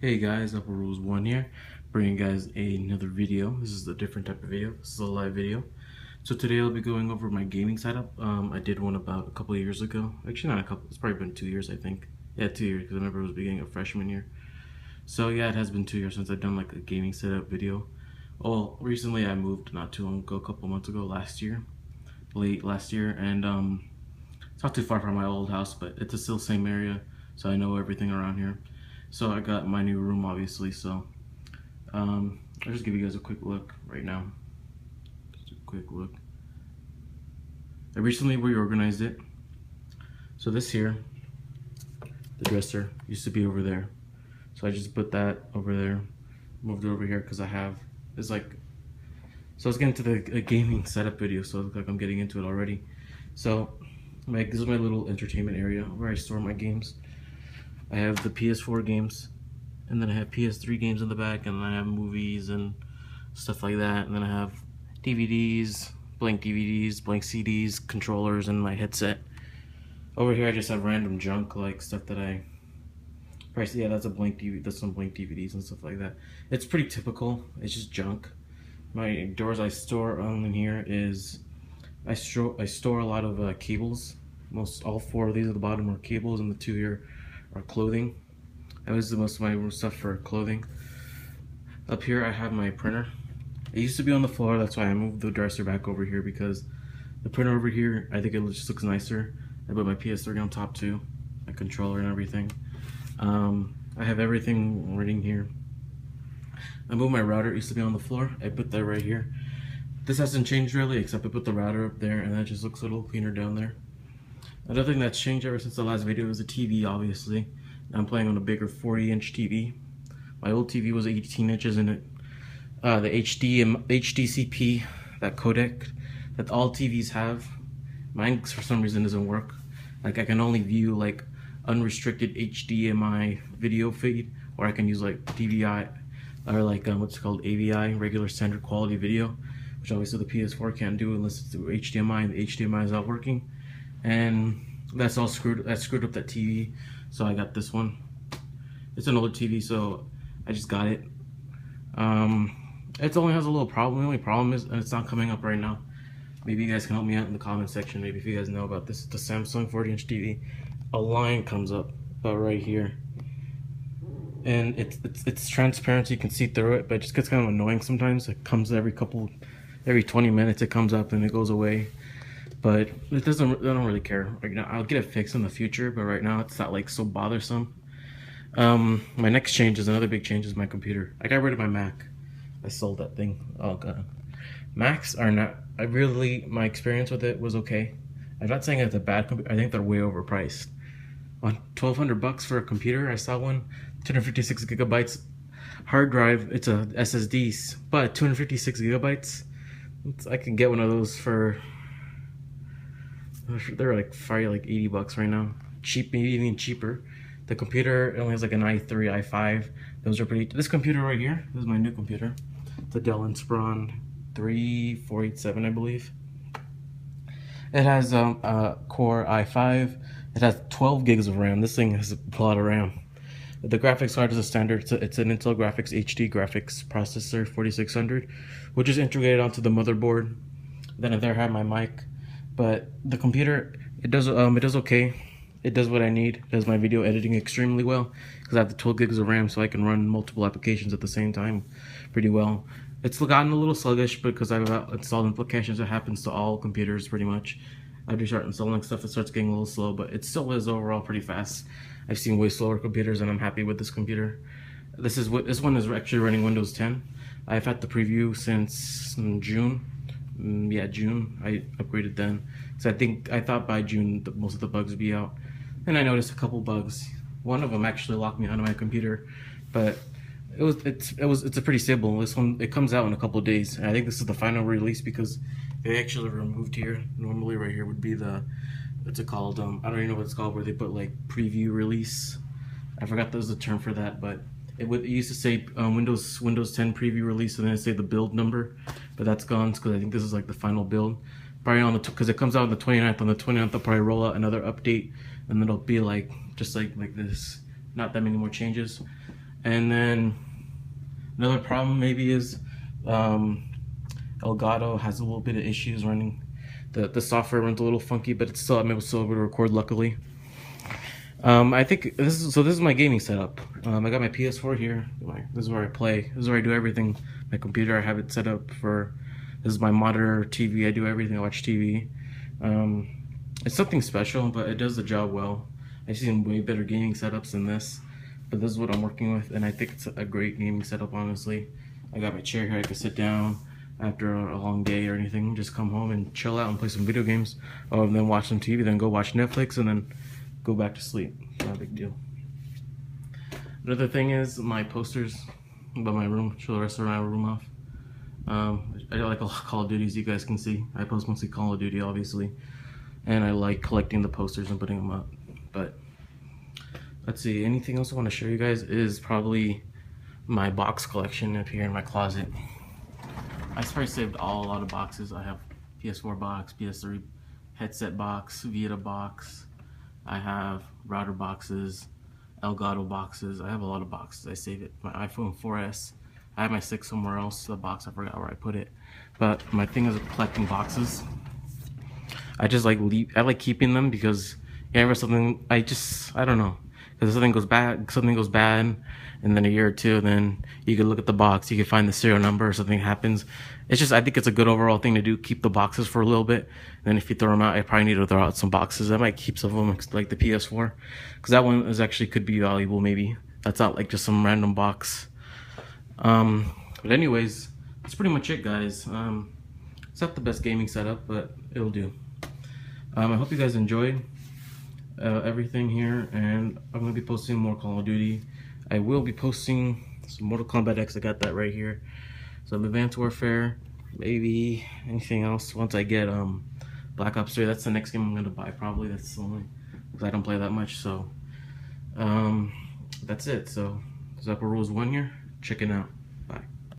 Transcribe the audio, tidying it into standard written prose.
Hey guys, Upper Rules 1 here, bringing you guys another video. This is a different type of video. This is a live video. So today I'll be going over my gaming setup. I did one about a couple of years ago. Actually not a couple, it's probably been 2 years I think. Yeah, 2 years, because I remember it was the beginning of freshman year. So yeah, it has been 2 years since I've done like a gaming setup video. Well, recently I moved not too long ago, a couple months ago, late last year, and it's not too far from my old house, but it's still the same area, so I know everything around here. So I got my new room, obviously, so I'll just give you guys a quick look right now. Just a quick look. I recently reorganized it. So this here, the dresser, used to be over there. So I just put that over there, moved it over here because it's like, so let's get into the gaming setup video, so it looks like I'm getting into it already. So this is my little entertainment area where I store my games. I have the PS4 games, and then I have PS3 games in the back, and then I have movies and stuff like that, and then I have DVDs, blank CDs, controllers, and my headset. Over here I just have random junk, like stuff that yeah, that's a blank DVD, that's some blank DVDs and stuff like that. It's pretty typical, it's just junk. My doors I store on in here is, I store a lot of cables. All 4 of these at the bottom are cables, and the 2 here are clothing. I use the most of my stuff for clothing. Up here I have my printer. It used to be on the floor, that's why I moved the dresser back over here, because the printer over here, I think it just looks nicer. I put my PS3 on top too, my controller and everything. I have everything right in here. I moved my router, it used to be on the floor. I put that right here. This hasn't changed really, except I put the router up there, and that just looks a little cleaner down there. Another thing that's changed ever since the last video is the TV, obviously. I'm playing on a bigger 40-inch TV. My old TV was 18 inches, and the HDCP, that codec that all TVs have, mine for some reason doesn't work. Like, I can only view like unrestricted HDMI video feed, or I can use like DVI, or like what's called AVI, regular standard quality video, which obviously the PS4 can't do unless it's through HDMI, and the HDMI is not working. And that's all screwed up that TV, so I got this one. It's an older TV, so I just got it. It only has a little problem. The only problem is it's not coming up right now. Maybe you guys can help me out in the comment section. Maybe if you guys know about this. It's the Samsung 40-inch TV. A line comes up about right here, and it's transparent, so you can see through it, but it just gets kind of annoying sometimes. It comes every 20 minutes. It comes up and it goes away. But I don't really care right now. I'll get it fixed in the future, but right now it's not like so bothersome. My next change is another big change is my computer. I got rid of my Mac. I sold that thing. Oh god. Macs are not, my experience with it was okay. I'm not saying it's a bad computer. I think they're way overpriced. On $1,200 for a computer, I saw one, 256 gigabytes hard drive. It's a SSD, but 256 gigabytes. I can get one of those for, they're like probably like $80 right now. Cheap, maybe even cheaper. The computer only has like an i3, i5. Those are pretty. This computer right here, this is my new computer. It's a Dell Inspiron 3487, I believe. It has a Core i5. It has 12 gigs of RAM. This thing has a lot of RAM. The graphics card is a standard. It's an Intel Graphics HD graphics processor 4600, which is integrated onto the motherboard. Then there I have my mic. But the computer, it does okay. It does what I need. It does my video editing extremely well because I have the 12 gigs of RAM, so I can run multiple applications at the same time pretty well. It's gotten a little sluggish because I've installed applications. It happens to all computers pretty much. I do start installing stuff, it starts getting a little slow, but it still is overall pretty fast. I've seen way slower computers, and I'm happy with this computer. This one is actually running Windows 10. I've had the preview since June. Yeah, June. I upgraded then, so I thought by June most of the bugs would be out, and I noticed a couple bugs. One of them actually locked me out of my computer, but it's a pretty stable. This one, it comes out in a couple of days, and I think this is the final release because they actually removed here. Normally right here would be the, what's it called? I don't even know what it's called, where they put like preview release. I forgot there was a term for that, but it used to say Windows 10 preview release, and then it say the build number, but that's gone because I think this is like the final build. Probably on the, because it comes out on the 29th. On the 29th, they'll probably roll out another update, and then it'll be like just like this. Not that many more changes. And then another problem maybe is Elgato has a little bit of issues running. The software runs a little funky, but it's still, I'm still able to record luckily. I think this is my gaming setup. I got my PS4 here. This is where I play. This is where I do everything. My computer, I have it set up for. This is my monitor, TV. I do everything. I watch TV. It's something special, but it does the job well. I've seen way better gaming setups than this, but this is what I'm working with, and I think it's a great gaming setup. Honestly, I got my chair here. I can sit down after a long day or anything. Just come home and chill out and play some video games, and then watch some TV. Then go watch Netflix, and then go back to sleep. Not a big deal. Another thing is my posters about my room. Show the rest of my room off. I like Call of Duty, as you guys can see. I post mostly Call of Duty, obviously, and I like collecting the posters and putting them up. But let's see, anything else I want to show you guys is probably my box collection up here in my closet. I probably saved a lot of boxes. I have PS4 box, PS3 headset box, Vita box. I have router boxes, Elgato boxes. I have a lot of boxes. I save it. My iPhone 4S. I have my 6 somewhere else. The box, I forgot where I put it. But my thing is collecting boxes. I just like I like keeping them because whenever something, I don't know. Because something goes bad, and then a year or two, then you can look at the box, you can find the serial number, or something happens. It's just, I think it's a good overall thing to do, keep the boxes for a little bit. And then if you throw them out, I probably need to throw out some boxes. I might keep some of them, like the PS4, because that one is actually could be valuable maybe. That's not like just some random box. But anyways, that's pretty much it, guys. It's not the best gaming setup, but it'll do. I hope you guys enjoyed everything here, and I'm going to be posting more Call of Duty. I will be posting some Mortal Kombat X. I got that right here. Some Advanced Warfare, maybe anything else once I get Black Ops 3. That's the next game I'm going to buy probably. That's the only, because I don't play that much. So that's it. So Zappa Rules 1 here. Check it out.